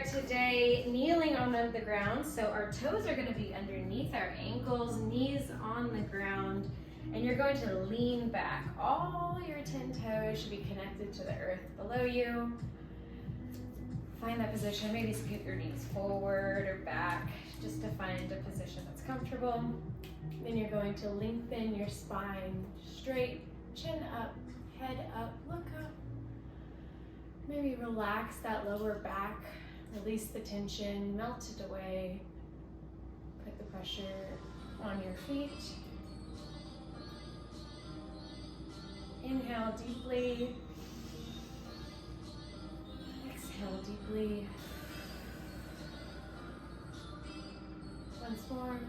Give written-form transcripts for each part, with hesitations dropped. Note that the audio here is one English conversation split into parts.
start today kneeling on the ground. So our toes are going to be underneath our ankles, knees on the ground, and you're going to lean back. All your 10 toes should be connected to the earth below you. Find that position, maybe scoot your knees forward or back just to find a position that's comfortable. Then you're going to lengthen your spine straight, chin up, head up, look up. Maybe relax that lower back, release the tension, melt it away. Put the pressure on your feet. Inhale deeply. Exhale deeply. Once more.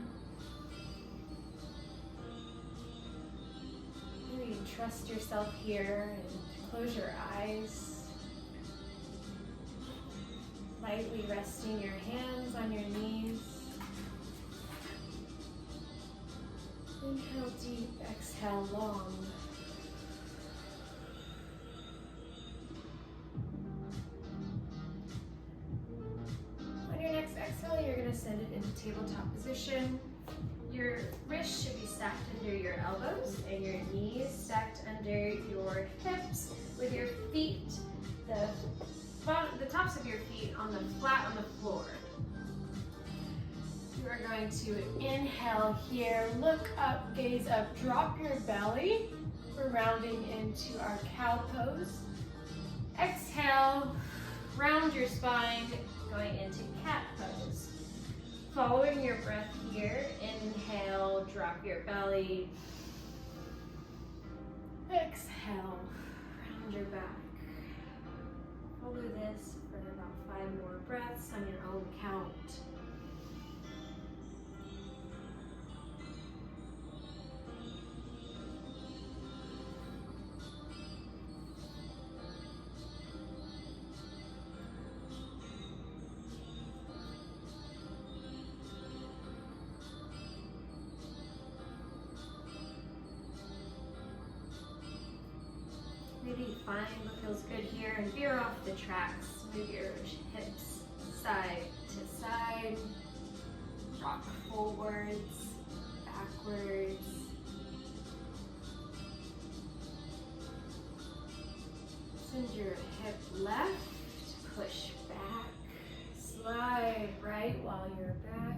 Maybe trust yourself here and close your eyes. Lightly resting your hands on your knees. Inhale deep, exhale long. On your next exhale, you're going to send it into tabletop position. Your wrists should be stacked under your elbows and your knees stacked under your hips with your feet, the tops of your feet on the flat on the floor. You are going to inhale here, look up, gaze up, drop your belly. We're rounding into our cow pose. Exhale, round your spine, going into cat pose. Following your breath here, inhale, drop your belly. Exhale, round your back. Follow this for about 5 more breaths on your own count. Maybe find what feels good here and veer off the tracks. Move your hips side to side. Rock forwards, backwards. Send your hip left, push back. Slide right while you're back.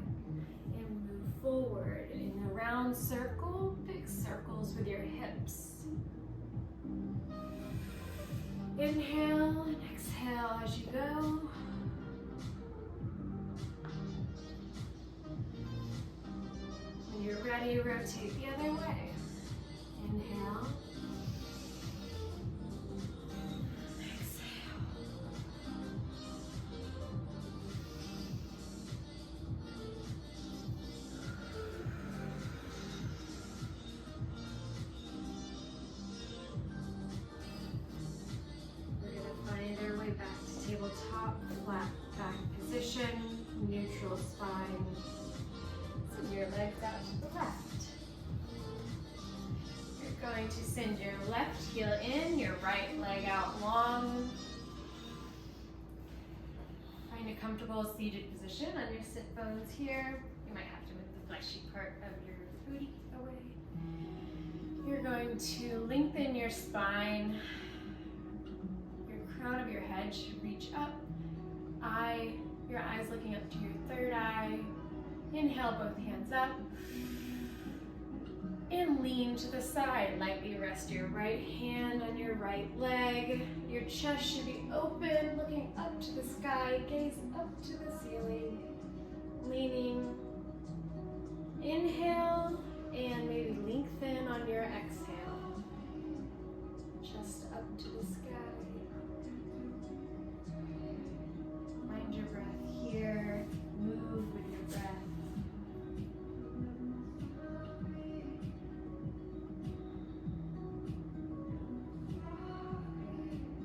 And move forward in a round circle. Big circles with your hips. Inhale and exhale as you go. When you're ready, rotate the other way. Inhale. Exhale. Back to tabletop, flat back position, neutral spine. Send your legs out to the left. You're going to send your left heel in, your right leg out long. Find a comfortable seated position on your sit bones here. You might have to move the fleshy part of your booty away. You're going to lengthen your spine. Crown of your head should reach up. Your eyes looking up to your third eye. Inhale, both hands up. And lean to the side. Lightly rest your right hand on your right leg. Your chest should be open, looking up to the sky. Gaze up to the ceiling. Leaning. Inhale, and maybe lengthen on your exhale. Chest up to the sky. Your breath here, move with your breath.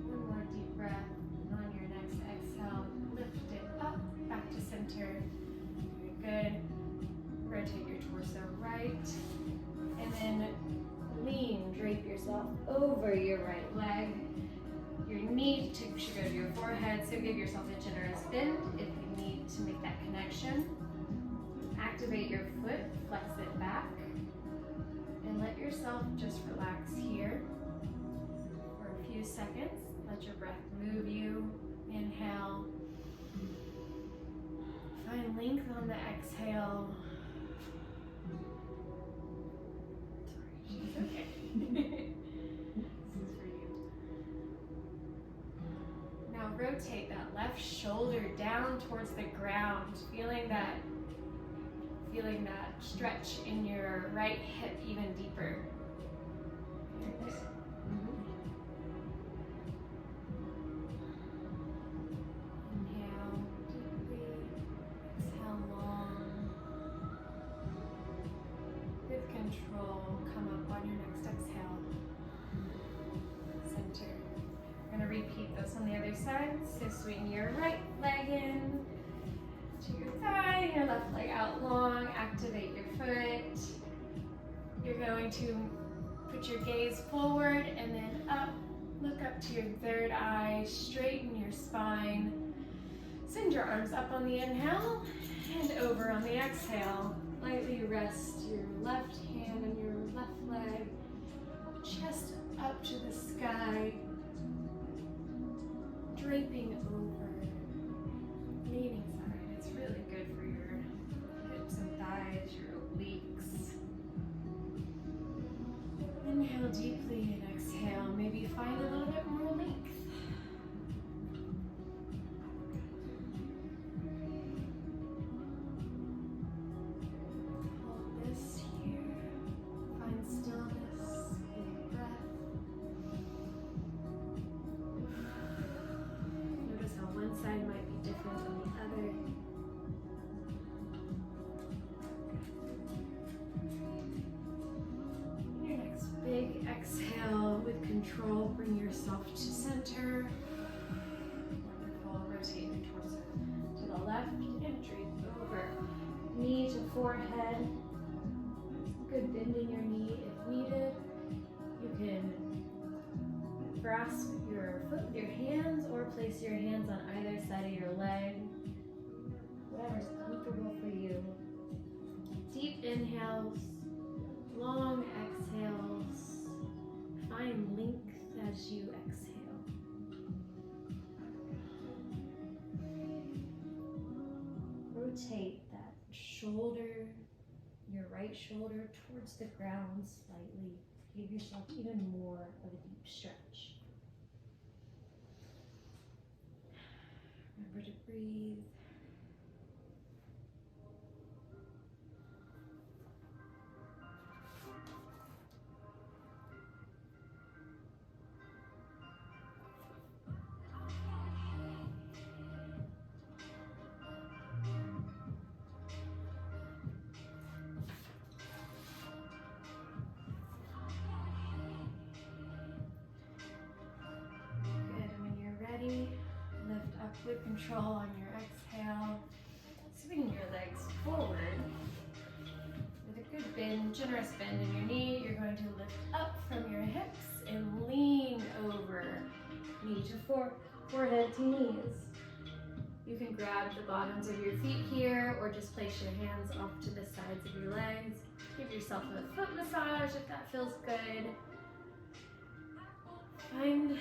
One more deep breath, and on your next exhale, lift it up, back to center. Very good. Rotate your torso right, and then lean, drape yourself over your right leg. Your knee should go to your forehead, so give yourself a generous bend if you need to make that connection. Activate your foot, flex it back, and let yourself just relax here for a few seconds. Let your breath move you. Inhale. Find length on the exhale. Sorry, okay. This is for you. Now rotate that left shoulder down towards the ground, feeling that stretch in your right hip even deeper. Inhale deeply, exhale long. With control, come up on your next exhale. Center. We're going to repeat this on the other side. So swing your right leg in to your thigh, your left leg out long, activate your foot. You're going to put your gaze forward and then up, look up to your third eye, straighten your spine. Send your arms up on the inhale and over on the exhale. Lightly rest your left hand on your left leg, chest up to the sky, draping over, leaning side. It's really good for your hips and thighs, your obliques. Inhale deeply and exhale. Maybe find a little bit more length. Hold this here. Find stillness in your breath. Notice how one side might be different than the other. Your next big exhale with control, bring yourself to center. Wonderful. Rotate your torso to the left and drape over. Knee to forehead. Good bend in your knee if needed. You can grasp your foot with your hands or place your hands on either side of your leg. Whatever's comfortable for you. Deep inhales, long exhales. Find length as you exhale. Rotate that shoulder, your right shoulder towards the ground slightly. Give yourself even more of a deep stretch. Remember to breathe. Lift up with control on your exhale. Swing your legs forward. With a good bend, generous bend in your knee, you're going to lift up from your hips and lean over. Knee to forehead to knees. You can grab the bottoms of your feet here or just place your hands off to the sides of your legs. Give yourself a foot massage if that feels good. Find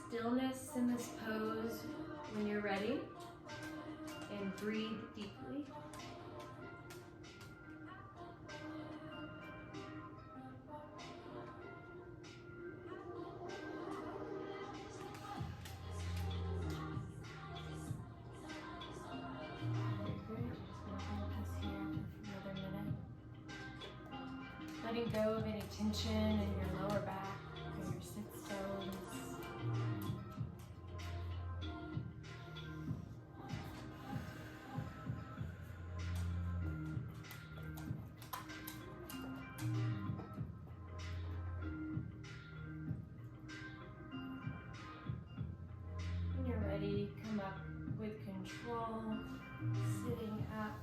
stillness in this pose when you're ready, and breathe deeply. Letting go of any tension in your lower back or your sits bones. When you're ready, come up with control, sitting up.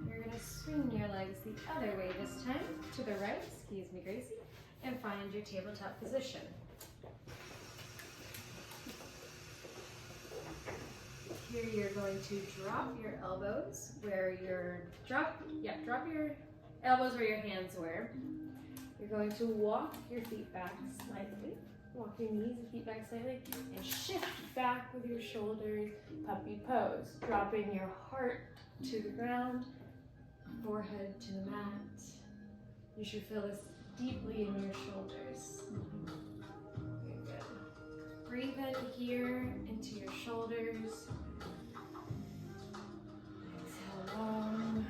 You're going to swing your legs the other way this time, to the right, excuse me, Gracie, and find your tabletop position. Here you're going to drop your elbows where drop your elbows where your hands were. You're going to walk your feet back slightly. Walk your knees and feet back slightly and shift back with your shoulders, puppy pose. Dropping your heart to the ground, forehead to the mat. You should feel this deeply in your shoulders. Very good. Breathe in here into your shoulders. Exhale long.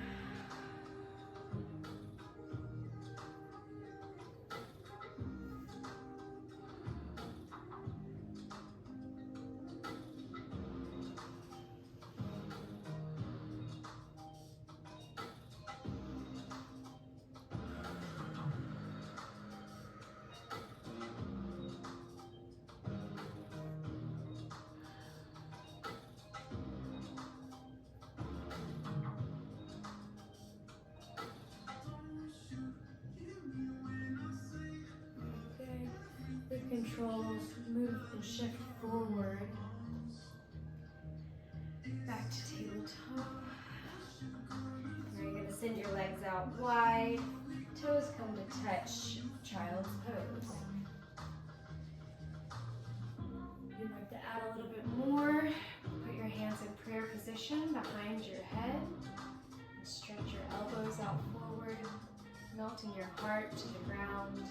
With control, move and shift forward. Back to tabletop. Now you're going to send your legs out wide. Toes come to touch child's pose. If you'd like to add a little bit more, put your hands in prayer position behind your head. And stretch your elbows out forward, melting your heart to the ground.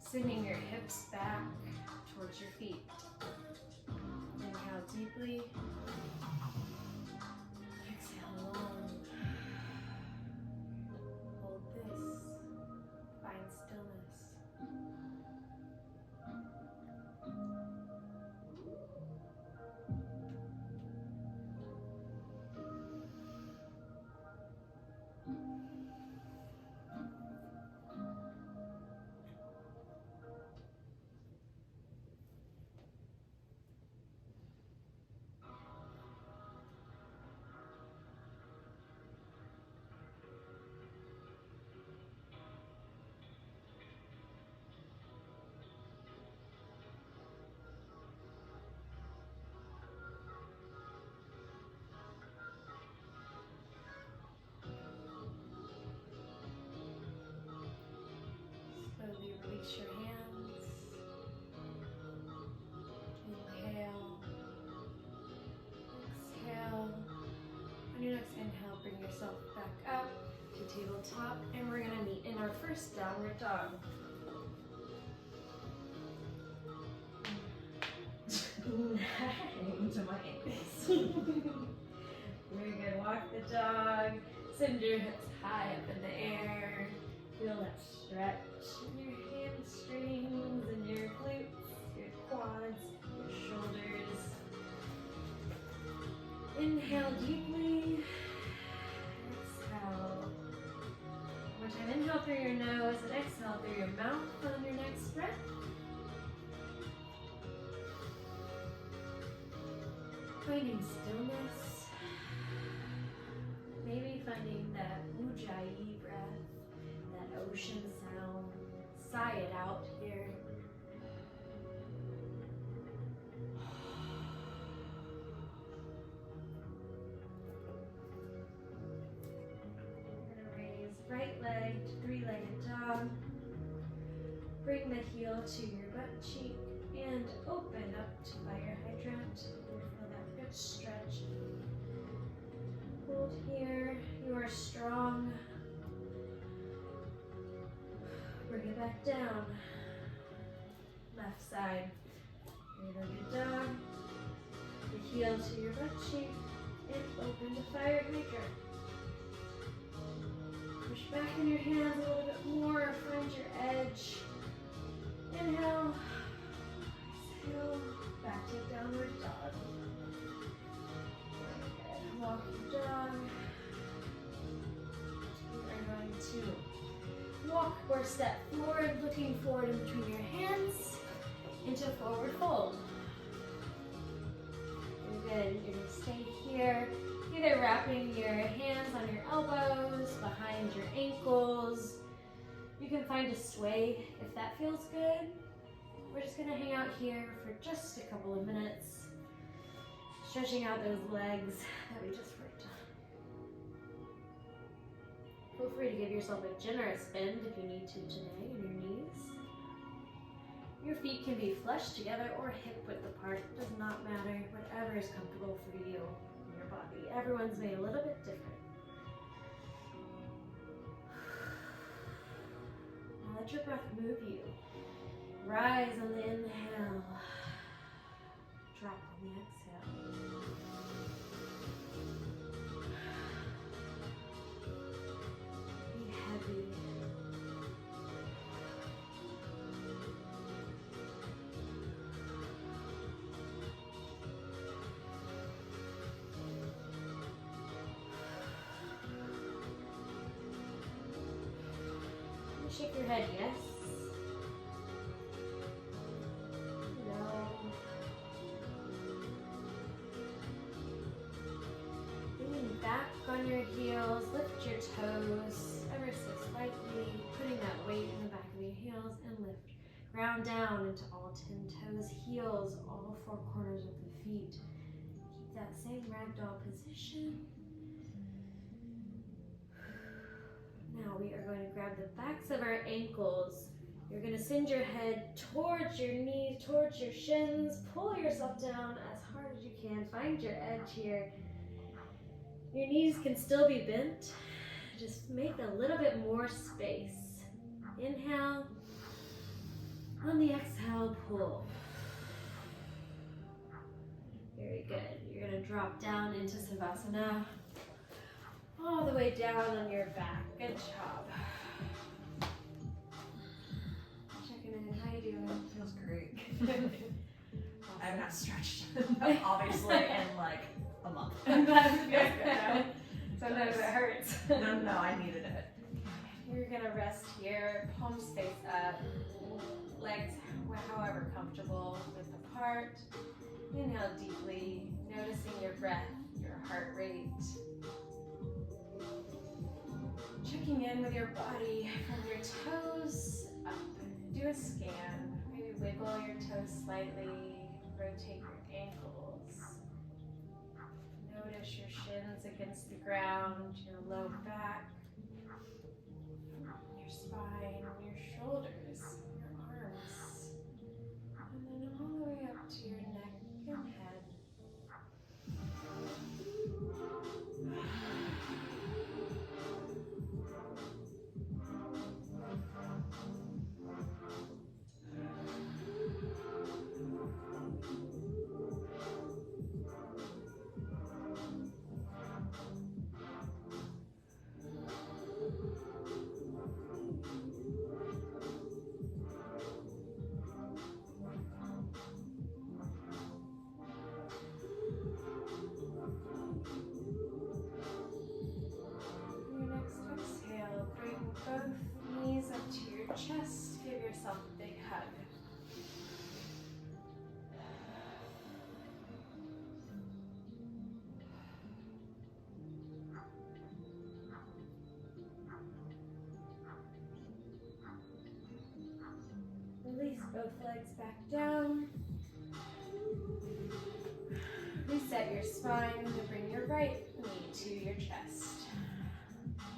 Sending your hips back towards your feet. Inhale deeply. Exhale long. Hold this. Find stillness. Slowly release your hands. Inhale. Exhale. On your next inhale, bring yourself back up to tabletop, and we're going to meet in our first downward dog. Into my ankles. Very good. Walk the dog. Send your hips high up in the air. Feel that stretch in your hamstrings and your glutes, your quads, your shoulders. Inhale deeply. Exhale. One more time. Inhale through your nose and exhale through your mouth on your next breath. Finding stillness. Maybe finding that ujjayi breath, that ocean sound. Sigh it out here. We're going to raise right leg to three-legged dog. Bring the heel to your butt cheek and open up to fire hydrant. Feel that good stretch. Hold here. You are strong. Bring it back down. Left side. Three-legged dog. The heel to your butt cheek and open to fire hydrant. Push back in your hands a little bit more. Find your edge. Inhale. Exhale. Back to downward dog. Very good. Walk your dog. We are going to walk or step forward, looking forward in between your hands into forward fold. Very good. You're going to stay here, either wrapping your hands on your elbows, behind your ankles. You can find a sway if that feels good. We're just going to hang out here for just a couple of minutes. Stretching out those legs that we just worked on. Feel free to give yourself a generous bend if you need to today in your knees. Your feet can be flush together or hip width apart. It does not matter. Whatever is comfortable for you and your body. Everyone's made a little bit different. Now let your breath move you. Rise on the inhale. Drop on the exhale. Be heavy. Shake your head, yes. No. Leaning back on your heels, lift your toes ever so slightly, putting that weight in the back of your heels and lift. Ground down into all 10 toes, heels, all 4 corners of the feet. Keep that same ragdoll position. Now we are going to grab the backs of our ankles. You're going to send your head towards your knees, towards your shins. Pull yourself down as hard as you can. Find your edge here. Your knees can still be bent. Just make a little bit more space. Inhale. On the exhale, pull. Very good. You're going to drop down into Savasana. All the way down on your back. Good job. Checking in. How you doing? Feels great. I have not stretched, obviously, in like a month. I'm glad it feels good. Sometimes it hurts. No, I needed it. You're gonna rest here, palms face up, legs however comfortable, width apart. Inhale deeply, noticing your breath, your heart rate. Checking in with your body from your toes up. Do a scan. Maybe wiggle your toes slightly. Rotate your ankles. Notice your shins against the ground, your low back, your spine, your shoulders, your arms. And then all the way up to your neck and head. Both knees up to your chest. Give yourself a big hug. Release both legs back down. Reset your spine to bring your right knee to your chest.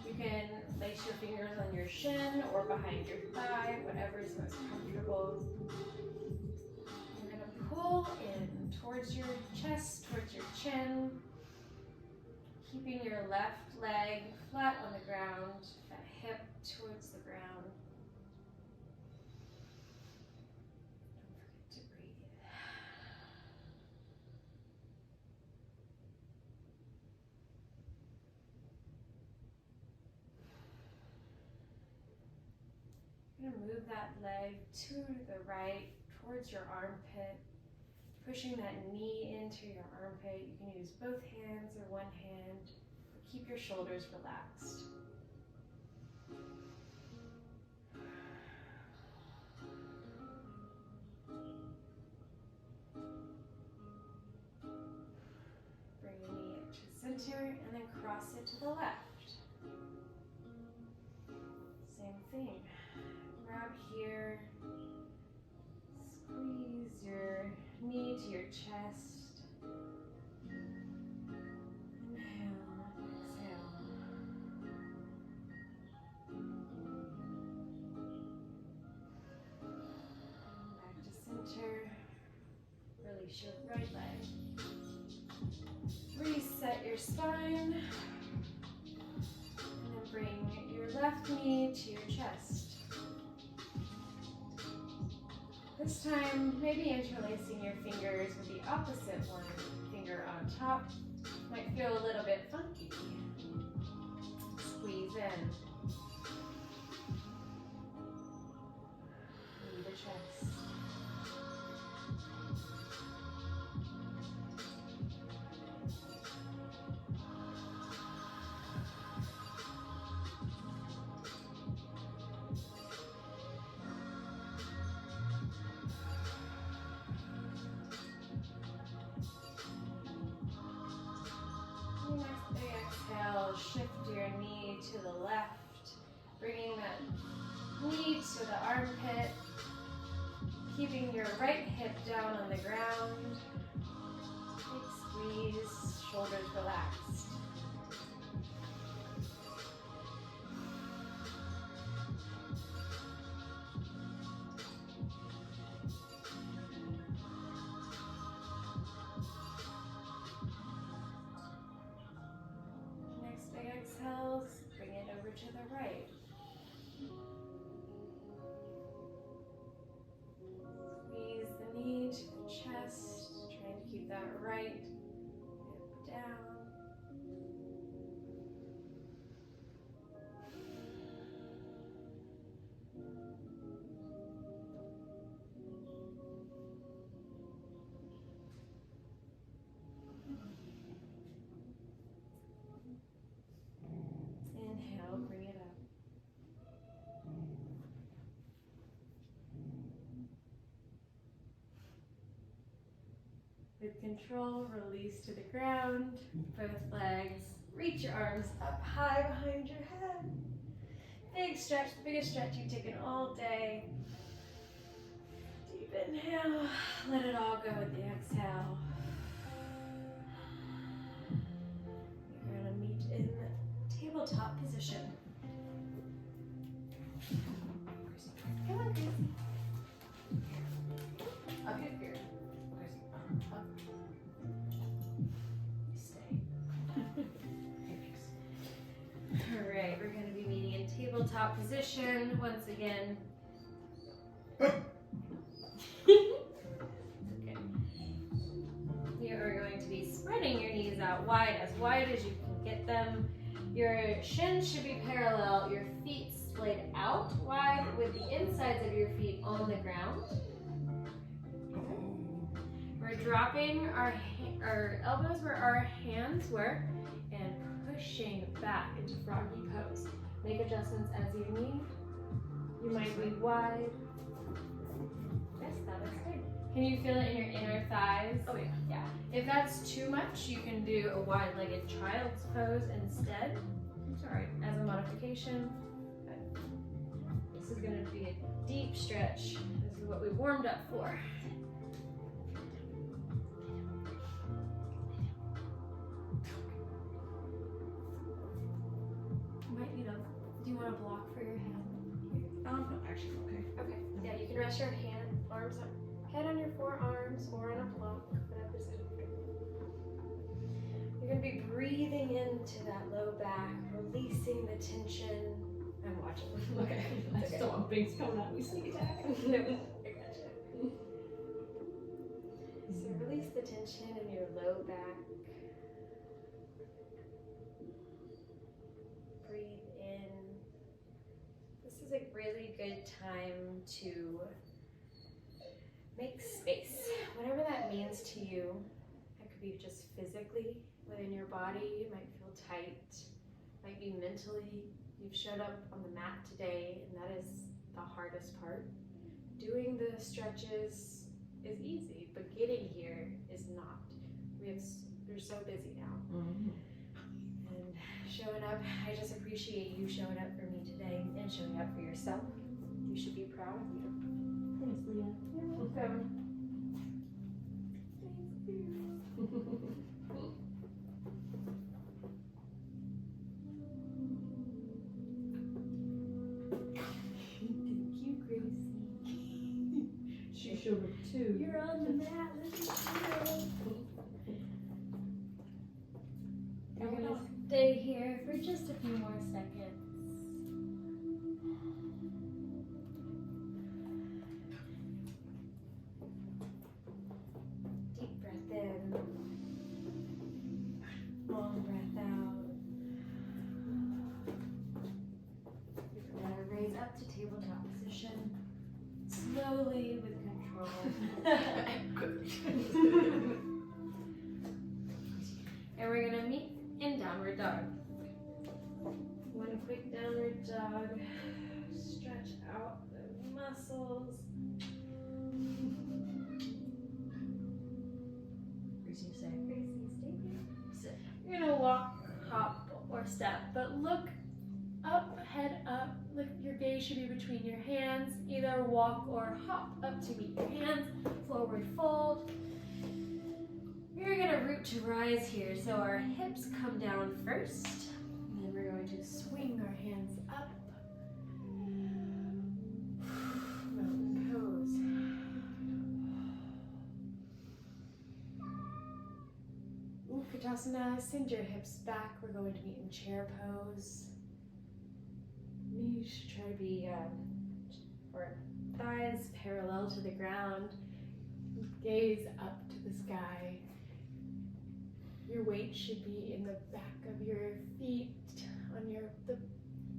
You can place your fingers on your shin or behind your thigh, whatever is most comfortable. You're going to pull in towards your chest, towards your chin, keeping your left leg flat on the ground, that hip towards the ground. Don't forget to breathe. You're going to move that leg to the right, towards your armpit, pushing that knee into your armpit. You can use both hands or one hand. Keep your shoulders relaxed. Bring the knee up to center and then cross it to the left. Same thing. Grab here, squeeze your knee to your chest, your spine. And then bring your left knee to your chest. This time, maybe interlacing your fingers with the opposite one finger on top. Might feel a little bit funky. Squeeze in. Knee to chest. Next big exhale, shift your knee to the left, bringing that knee to the armpit, keeping your right hip down on the ground. Big squeeze, shoulders relaxed. Big exhales, bring it over to the right. Squeeze the knee to the chest, trying to keep that right hip down. Inhale, bring it up. With control, release to the ground, both legs. Reach your arms up high behind your head. Big stretch, the biggest stretch you've taken all day. Deep inhale, let it all go with the exhale. You're gonna meet in tabletop position. Come on, Gracie. Up here. Up. Stay. All right, we're going to be meeting in tabletop position once again. Okay. You are going to be spreading your knees out wide as you can get them. Your shins should be parallel, your feet splayed out wide with the insides of your feet on the ground. We're dropping our elbows where our hands were and pushing back into froggy pose. Make adjustments as you need. You might be wide. Yes, that looks good. Can you feel it in your inner thighs? Oh yeah. Yeah. If that's too much, you can do a wide-legged child's pose instead. It's all right, as a modification. But this is going to be a deep stretch. This is what we warmed up for. You might need do you want a block for your head? No, actually, okay. Okay. Yeah, you can rest your head on your forearms or on a block, whatever's comfortable. You're going to be breathing into that low back, releasing the tension. I'm watching. Okay. I just don't want things coming at me, sneak attack. No, I gotcha. So release the tension in your low back. Breathe in. This is a really good time to make space. Whatever that means to you. It could be just physically within your body. You might feel tight. Might be mentally. You've showed up on the mat today, and that is the hardest part. Doing the stretches is easy, but getting here is not. We're so busy now. Mm-hmm. And showing up, I just appreciate you showing up for me today and showing up for yourself. You should be proud of you. Thanks, Leah. You're welcome. Thank you, Gracie. She showed up too. You're on the mat. Let's go. Stay here for just a few more seconds. Deep breath in. Long breath out. You're gonna raise up to tabletop position. Slowly with control. And we're gonna meet in downward dog. One quick downward dog. Stretch out the muscles. Gracie, say. Gracie, stay here. Sit. You're gonna walk, hop, or step, but look up, head up. Look, your gaze should be between your hands. Either walk or hop up to meet your hands. Forward fold. We're gonna root to rise here, so our hips come down first. And then we're going to swing our hands up. Mountain pose. Utkatasana, send your hips back. We're going to meet in chair pose. Knees should try to be, or thighs parallel to the ground. Gaze up to the sky. Your weight should be in the back of your feet, on the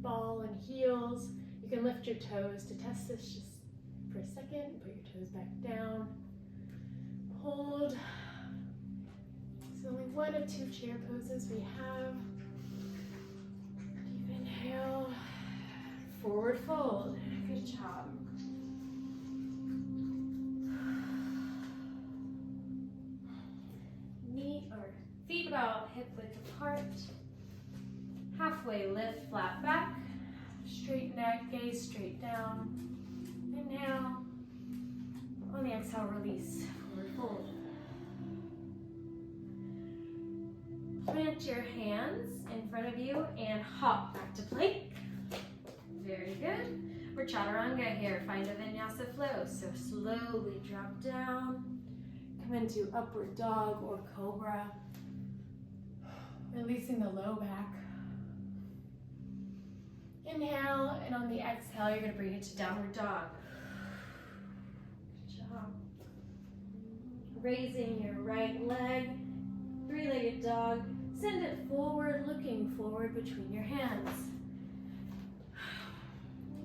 ball and heels. You can lift your toes to test this just for a second. Put your toes back down. Hold. It's only one of two chair poses we have. Deep inhale. Forward fold. Good job. Feet about hip width apart. Halfway lift, flat back. Straight neck, gaze straight down. Inhale. On the exhale, release. Forward fold. Plant your hands in front of you and hop back to plank. Very good. We're chaturanga here. Find a vinyasa flow. So slowly drop down. Come into upward dog or cobra. Releasing the low back. Inhale, and on the exhale, you're going to bring it to downward dog. Good job. Raising your right leg, three-legged dog. Send it forward, looking forward between your hands.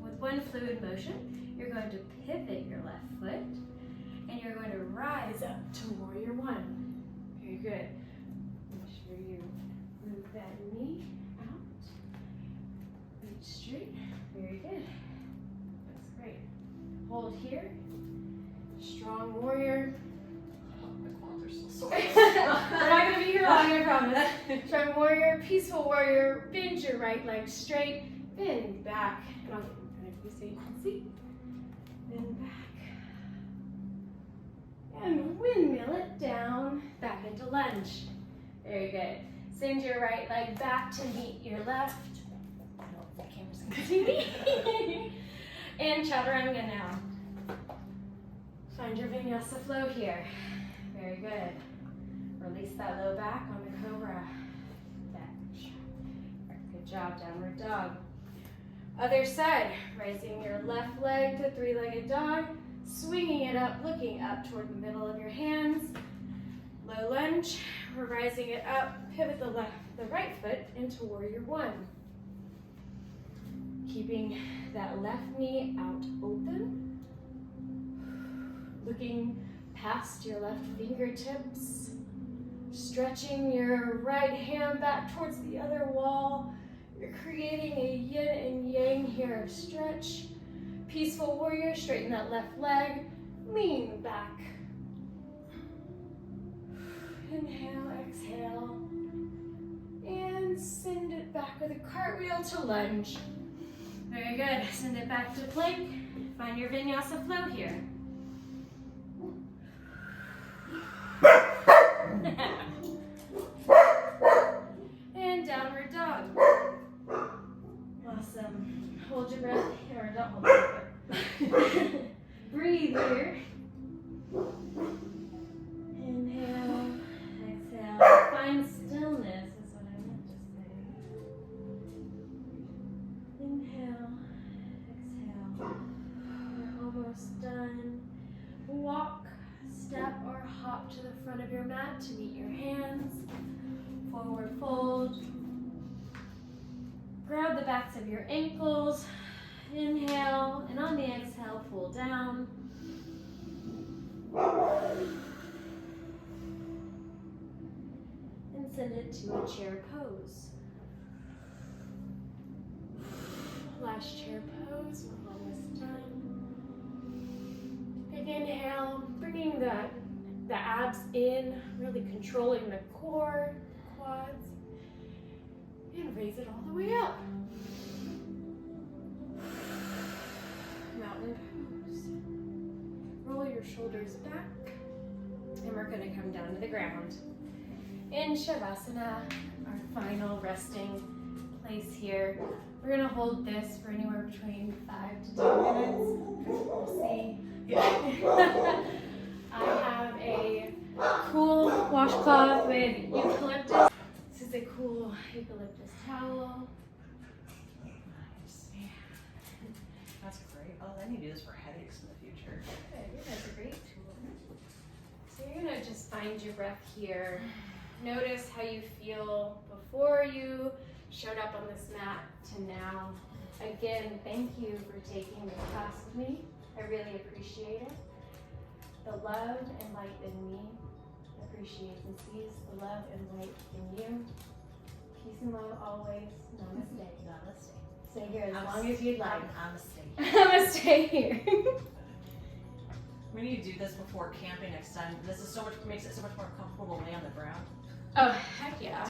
With one fluid motion, you're going to pivot your left foot, and you're going to rise up to warrior one. Very good. Make sure you move that knee out. Reach straight. Very good. That's great. Hold here. Strong warrior. My quads are still sore. We're not going to be here long, I promise. Strong warrior, peaceful warrior. Bend your right leg straight. Bend back. And I'll get in front of you so you can see. Bend back. And windmill it down, back into lunge. Very good. Send your right leg back to meet your left. I don't know if the camera's gonna see me. And chaturanga now. Find your vinyasa flow here. Very good. Release that low back on the cobra. Good job, downward dog. Other side, raising your left leg to three-legged dog. Swinging it up, looking up toward the middle of your hands. Low lunge, we're rising it up. Pivot the right foot into warrior one. Keeping that left knee out open. Looking past your left fingertips. Stretching your right hand back towards the other wall. You're creating a yin and yang here. Stretch. Peaceful warrior, straighten that left leg, lean back. Inhale, exhale, and send it back with a cartwheel to lunge. Very good, send it back to plank. Find your vinyasa flow here. And downward dog. Awesome. Hold your breath, or don't hold your breath. Breathe here. Inhale, exhale. Find stillness is what I meant to say. backs of your ankles. Inhale, and on the exhale, pull down. And send it to a chair pose. Last chair pose, we're almost done. Big inhale, bringing the abs in, really controlling the core, quads, and raise it all the way up. Mountain pose. Roll your shoulders back, and we're going to come down to the ground. In Shavasana, our final resting place here. We're going to hold this for anywhere between 5 to 10 minutes. We'll see. I have a cool washcloth with eucalyptus. This is a cool eucalyptus towel. Nice. That's great. Oh, then you do this for headaches in the future. Good. That's a great tool. So you're going to just find your breath here. Notice how you feel before you showed up on this mat to now. Again, thank you for taking this class with me. I really appreciate it. The love and light in me appreciates and sees the love and light in you. Peace and love always. Namaste. Namaste. Stay here as long as you'd like. Namaste. Namaste here. We need to do this before camping next time. This is makes it so much more comfortable to lay on the ground. Oh, heck yeah.